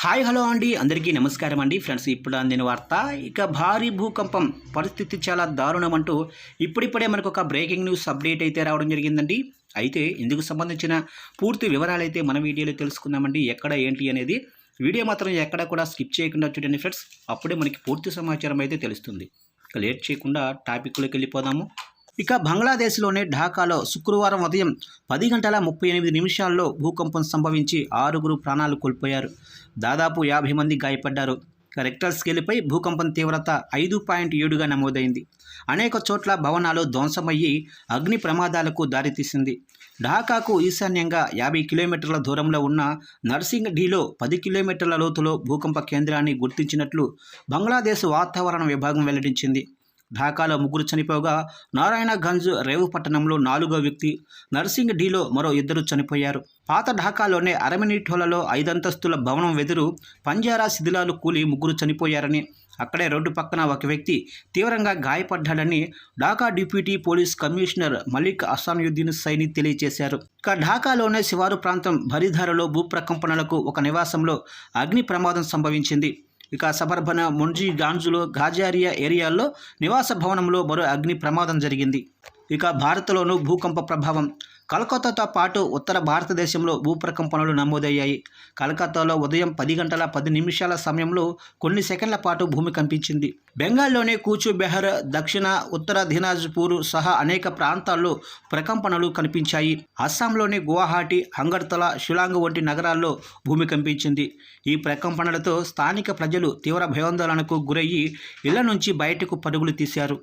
Hi hello అండి, అందరికీ నమస్కారం అండి. ఫ్రెండ్స్, ఇప్పుడు అందిన వార్త. ఇక భారీ భూకంపం, పరిస్థితి చాలా దారుణం అంటూ ఇప్పుడిప్పుడే మనకు ఒక బ్రేకింగ్ న్యూస్ అప్డేట్ అయితే రావడం జరిగిందండి. అయితే ఇందుకు సంబంధించిన పూర్తి వివరాలు అయితే మన వీడియోలో తెలుసుకుందామండి. ఎక్కడ ఏంటి అనేది వీడియో మాత్రం ఎక్కడ కూడా స్కిప్ చేయకుండా చూడండి ఫ్రెండ్స్. అప్పుడే మనకి పూర్తి సమాచారం అయితే తెలుస్తుంది. ఇక లేట్ చేయకుండా టాపిక్లోకి వెళ్ళిపోదాము. ఇక బంగ్లాదేశ్లోని ఢాకాలో శుక్రవారం ఉదయం 10 గంటల 38 నిమిషాల్లో భూకంపం సంభవించి 6 ప్రాణాలు కోల్పోయారు. దాదాపు 50 మంది గాయపడ్డారు. రెక్టర్ స్కేలుపై భూకంపం తీవ్రత 5.7గా నమోదైంది. అనేక చోట్ల భవనాలు ధ్వంసమయ్యి అగ్ని ప్రమాదాలకు దారితీసింది. ఢాకాకు ఈశాన్యంగా 50 కిలోమీటర్ల దూరంలో ఉన్న నర్సింగ్ ఢీలో 10 కిలోమీటర్ల లోతులో భూకంప కేంద్రాన్ని గుర్తించినట్లు బంగ్లాదేశ్ వాతావరణ విభాగం వెల్లడించింది. ఢాకాలో 3 చనిపోగా నారాయణగంజ్ రేవు పట్టణంలో 4వ వ్యక్తి, నర్సింగ్ ఢీలో మరో 2 చనిపోయారు. పాత ఢాకాలోనే అరమినిటోలలో 5 అంతస్తుల భవనం వెదురు పంజారా శిథిలాలు కూలి 3 చనిపోయారని, అక్కడే రోడ్డు పక్కన ఒక వ్యక్తి తీవ్రంగా గాయపడ్డాడని Dhaka deputy police commissioner Malik Ahsanuddin Saini తెలియజేశారు. ఇక ఢాకాలోనే శివారు ప్రాంతం బరిధారలో భూప్రకంపనలకు ఒక నివాసంలో అగ్ని ప్రమాదం సంభవించింది. ఇక సబర్బన ముంజీగాంజ్లో గాజారియా ఏరియాల్లో నివాస భవనంలో మరో అగ్ని ప్రమాదం జరిగింది. ఇక భారత్లోనూ భూకంప ప్రభావం. కలకత్తాతో పాటు ఉత్తర భారతదేశంలో భూప్రకంపనలు నమోదయ్యాయి. కలకత్తాలో ఉదయం 10 గంటల 10 నిమిషాల సమయంలో కొన్ని సెకండ్ల పాటు భూమి కంపించింది. బెంగాల్లోని కూచుబెహర్, దక్షిణ ఉత్తర దినాజ్పూర్ సహా అనేక ప్రాంతాల్లో ప్రకంపనలు కనిపించాయి. అస్సాంలోని గువాహటి, హంగర్తల, షిలాంగ్ వంటి నగరాల్లో భూమి కంపించింది. ఈ ప్రకంపనలతో స్థానిక ప్రజలు తీవ్ర భయాందోళనకు గురయ్యి ఇళ్ల నుంచి బయటకు పరుగులు తీశారు.